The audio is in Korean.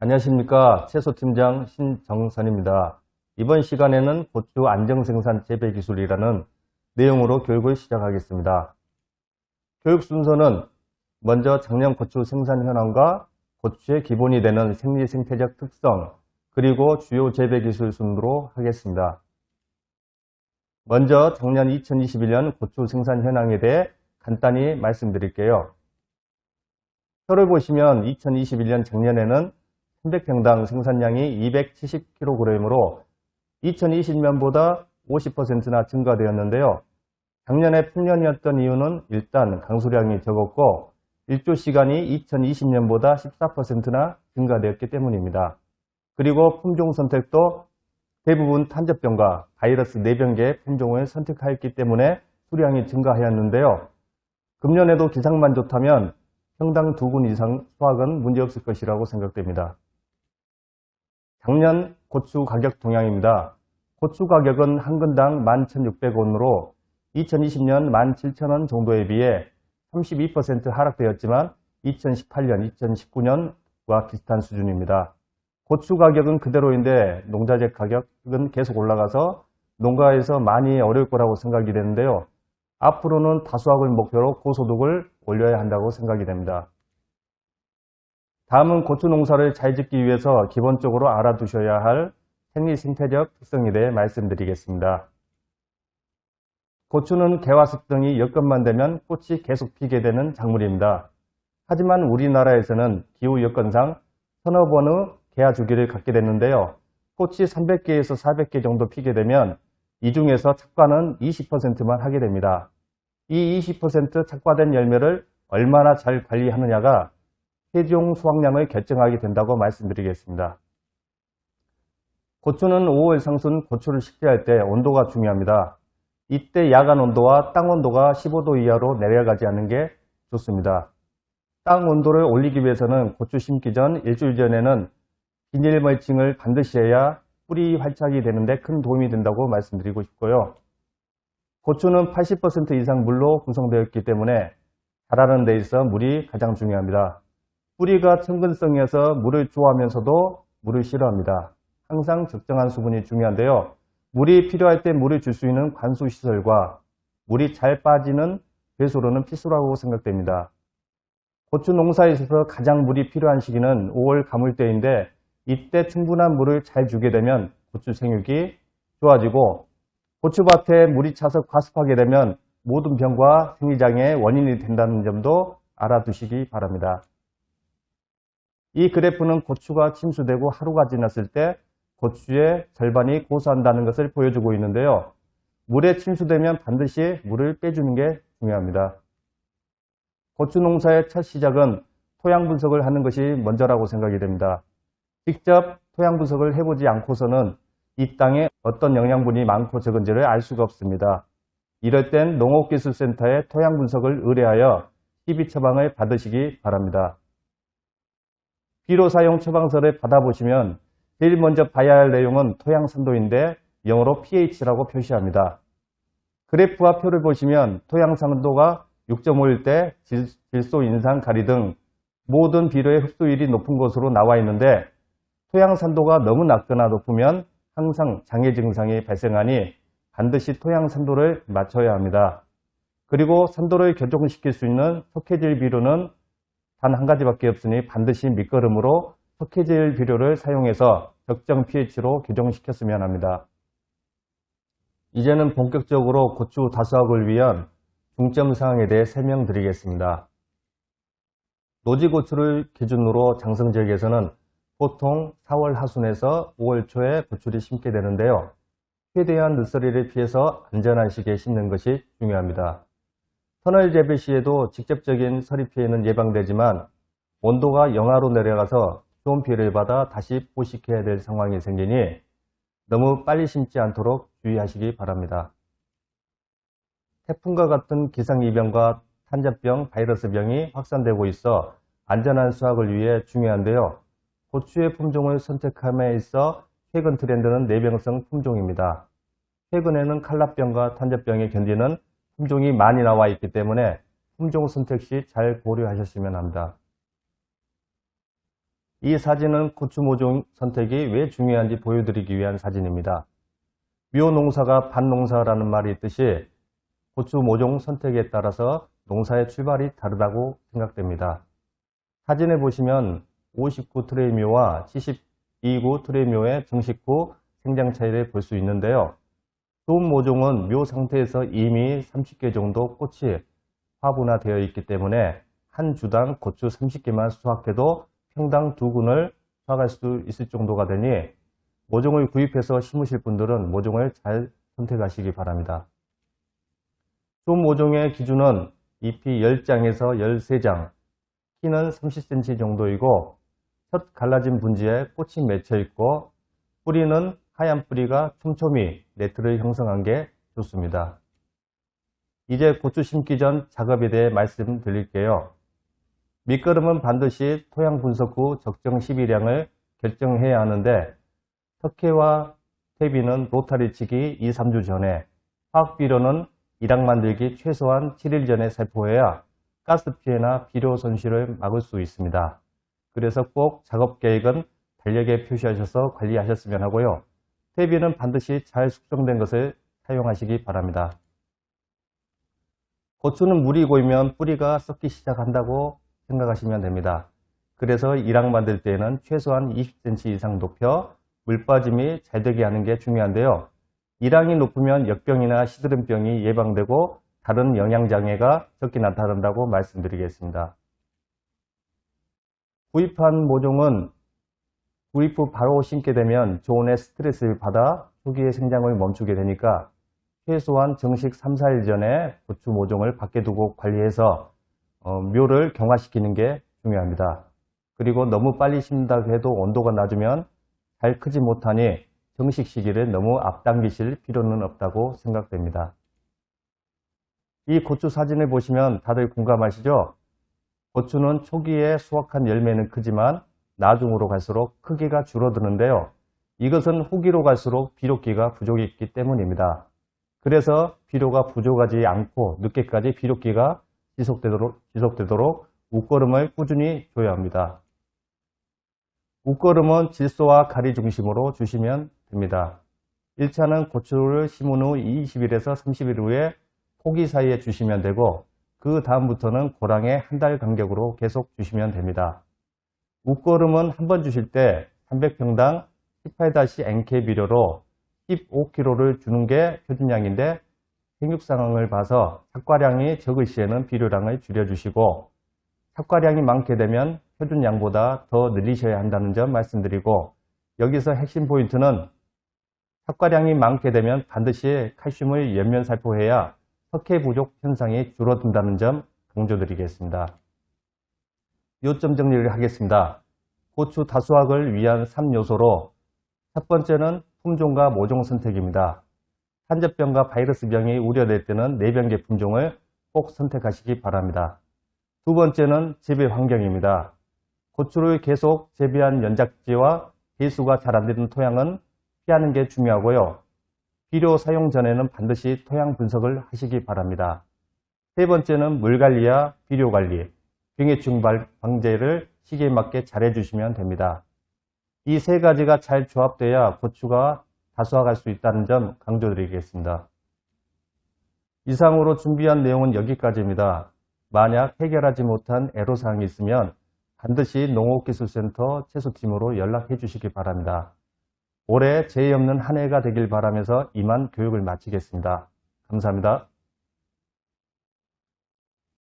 안녕하십니까. 채소팀장 신정선입니다. 이번 시간에는 고추 안정생산 재배기술이라는 내용으로 교육을 시작하겠습니다. 교육 순서는 먼저 작년 고추 생산 현황과 고추의 기본이 되는 생리생태적 특성, 그리고 주요 재배기술 순으로 하겠습니다. 먼저 작년 2021년 고추 생산 현황에 대해 간단히 말씀드릴게요. 표를 보시면 2021년 작년에는 300평당 생산량이 270kg으로 2020년보다 50%나 증가되었는데요. 작년에 풍년이었던 이유는 일단 강수량이 적었고 일조 시간이 2020년보다 14%나 증가되었기 때문입니다. 그리고 품종 선택도 대부분 탄저병과 바이러스 내병계 품종을 선택하였기 때문에 수량이 증가하였는데요. 금년에도 기상만 좋다면 평당 2군 이상 수확은 문제없을 것이라고 생각됩니다. 작년 고추 가격 동향입니다. 고추 가격은 한 근당 11,600원으로 2020년 17,000원 정도에 비해 32% 하락되었지만 2018년, 2019년과 비슷한 수준입니다. 고추 가격은 그대로인데 농자재 가격은 계속 올라가서 농가에서 많이 어려울 거라고 생각이 되는데요. 앞으로는 다수확을 목표로 고소득을 올려야 한다고 생각이 됩니다. 다음은 고추 농사를 잘 짓기 위해서 기본적으로 알아두셔야 할 생리생태적 특성에 대해 말씀드리겠습니다. 고추는 개화습 등이 여건만 되면 꽃이 계속 피게 되는 작물입니다. 하지만 우리나라에서는 기후 여건상 서너 번의 개화 주기를 갖게 됐는데요. 꽃이 300개에서 400개 정도 피게 되면 이 중에서 착과는 20%만 하게 됩니다. 이 20% 착과된 열매를 얼마나 잘 관리하느냐가 최종 수확량을 결정하게 된다고 말씀드리겠습니다. 고추는 5월 상순 고추를 식재할 때 온도가 중요합니다. 이때 야간 온도와 땅 온도가 15도 이하로 내려가지 않는 게 좋습니다. 땅 온도를 올리기 위해서는 고추 심기 전 일주일 전에는 비닐 멀칭을 반드시 해야 뿌리 활착이 되는데 큰 도움이 된다고 말씀드리고 싶고요. 고추는 80% 이상 물로 구성되어 있기 때문에 자라는 데 있어 물이 가장 중요합니다. 뿌리가 천근성이어서 물을 좋아하면서도 물을 싫어합니다. 항상 적정한 수분이 중요한데요. 물이 필요할 때 물을 줄 수 있는 관수시설과 물이 잘 빠지는 배수로는 필수라고 생각됩니다. 고추 농사에 있어서 가장 물이 필요한 시기는 5월 가물때인데 이때 충분한 물을 잘 주게 되면 고추 생육이 좋아지고 고추밭에 물이 차서 과습하게 되면 모든 병과 생리장애의 원인이 된다는 점도 알아두시기 바랍니다. 이 그래프는 고추가 침수되고 하루가 지났을 때 고추의 절반이 고수한다는 것을 보여주고 있는데요. 물에 침수되면 반드시 물을 빼주는 게 중요합니다. 고추 농사의 첫 시작은 토양 분석을 하는 것이 먼저라고 생각이 됩니다. 직접 토양 분석을 해보지 않고서는 이 땅에 어떤 영양분이 많고 적은지를 알 수가 없습니다. 이럴 땐 농업기술센터에 토양 분석을 의뢰하여 희비 처방을 받으시기 바랍니다. 비료 사용 처방서를 받아보시면 제일 먼저 봐야 할 내용은 토양 산도인데 영어로 pH라고 표시합니다. 그래프와 표를 보시면 토양 산도가 6.5일 때 질소, 인산, 가리 등 모든 비료의 흡수율이 높은 것으로 나와 있는데 토양 산도가 너무 낮거나 높으면 항상 장애 증상이 발생하니 반드시 토양 산도를 맞춰야 합니다. 그리고 산도를 결정시킬 수 있는 석회질 비료는 단 한 가지밖에 없으니 반드시 밑거름으로 석회질 비료를 사용해서 적정 pH로 교정시켰으면 합니다. 이제는 본격적으로 고추 다수확을 위한 중점 사항에 대해 설명드리겠습니다. 노지고추를 기준으로 장성지역에서는 보통 4월 하순에서 5월 초에 고추를 심게 되는데요. 최대한 늦서리를 피해서 안전한 시기에 심는 것이 중요합니다. 터널 재배 시에도 직접적인 서리 피해는 예방되지만 온도가 영하로 내려가서 추운 피해를 받아 다시 포식해야 될 상황이 생기니 너무 빨리 심지 않도록 주의하시기 바랍니다. 태풍과 같은 기상이변과 탄저병, 바이러스병이 확산되고 있어 안전한 수확을 위해 중요한데요. 고추의 품종을 선택함에 있어 최근 트렌드는 내병성 품종입니다. 최근에는 칼라병과 탄저병에 견디는 품종이 많이 나와 있기 때문에 품종 선택 시 잘 고려하셨으면 합니다. 이 사진은 고추 모종 선택이 왜 중요한지 보여드리기 위한 사진입니다. 묘농사가 반농사라는 말이 있듯이 고추 모종 선택에 따라서 농사의 출발이 다르다고 생각됩니다. 사진에 보시면 59 트레이묘와 72구 트레이묘의 정식 후 생장 차이를 볼 수 있는데요. 좋은 모종은 묘 상태에서 이미 30개 정도 꽃이 화분화되어 있기 때문에 한 주당 고추 30개만 수확해도 평당 2군을 수확할 수 있을 정도가 되니 모종을 구입해서 심으실 분들은 모종을 잘 선택하시기 바랍니다. 좋은 모종의 기준은 잎이 10장에서 13장, 키는 30cm 정도이고 첫 갈라진 분지에 꽃이 맺혀 있고 뿌리는 하얀 뿌리가 촘촘히 네트를 형성한 게 좋습니다. 이제 고추 심기 전 작업에 대해 말씀드릴게요. 밑거름은 반드시 토양 분석 후 적정 시비량을 결정해야 하는데 석회와 퇴비는 로타리 치기 2-3주 전에, 화학비료는 일학 만들기 최소한 7일 전에 살포해야 가스 피해나 비료 손실을 막을 수 있습니다. 그래서 꼭 작업 계획은 달력에 표시하셔서 관리하셨으면 하고요. 퇴비는 반드시 잘 숙성된 것을 사용하시기 바랍니다. 고추는 물이 고이면 뿌리가 썩기 시작한다고 생각하시면 됩니다. 그래서 일학 만들 때에는 최소한 20cm 이상 높여 물 빠짐이 잘 되게 하는 게 중요한데요. 일항이 높으면 역병이나 시드름병이 예방되고 다른 영양장애가 적게 나타난다고 말씀드리겠습니다. 구입한 모종은 구입 후 바로 심게 되면 조온에 스트레스를 받아 초기의 생장을 멈추게 되니까 최소한 정식 3-4일 전에 고추 모종을 밖에 두고 관리해서 묘를 경화시키는 게 중요합니다. 그리고 너무 빨리 심는다고 해도 온도가 낮으면 잘 크지 못하니 정식 시기를 너무 앞당기실 필요는 없다고 생각됩니다. 이 고추 사진을 보시면 다들 공감하시죠? 고추는 초기에 수확한 열매는 크지만 나중으로 갈수록 크기가 줄어드는데요. 이것은 후기로 갈수록 비료기가 부족했기 때문입니다. 그래서 비료가 부족하지 않고 늦게까지 비료기가 지속되도록 웃거름을 꾸준히 줘야 합니다. 웃거름은 질소와 가리 중심으로 주시면 됩니다. 1차는 고추를 심은 후 20일에서 30일 후에 포기 사이에 주시면 되고 그 다음부터는 고랑에 한 달 간격으로 계속 주시면 됩니다. 웃거름은 한 번 주실 때 300평당 18-NK 비료로 15kg를 주는 게 표준량인데 생육 상황을 봐서 착과량이 적을 시에는 비료량을 줄여주시고 착과량이 많게 되면 표준량보다 더 늘리셔야 한다는 점 말씀드리고 여기서 핵심 포인트는 착과량이 많게 되면 반드시 칼슘을 연면 살포해야 석회 부족 현상이 줄어든다는 점 강조드리겠습니다. 요점 정리를 하겠습니다. 고추 다수확을 위한 3요소로 첫 번째는 품종과 모종 선택입니다. 탄저병과 바이러스병이 우려될 때는 내병계 품종을 꼭 선택하시기 바랍니다. 두 번째는 재배 환경입니다. 고추를 계속 재배한 연작지와 배수가 잘 안되는 토양은 피하는 게 중요하고요. 비료 사용 전에는 반드시 토양 분석을 하시기 바랍니다. 세 번째는 물 관리와 비료 관리, 병해충 방제를 시기에 맞게 잘 해주시면 됩니다. 이 세 가지가 잘 조합돼야 고추가 다수확할 수 있다는 점 강조드리겠습니다. 이상으로 준비한 내용은 여기까지입니다. 만약 해결하지 못한 애로사항이 있으면 반드시 농업기술센터 채소팀으로 연락해 주시기 바랍니다. 올해 재해 없는 한 해가 되길 바라면서 이만 교육을 마치겠습니다. 감사합니다.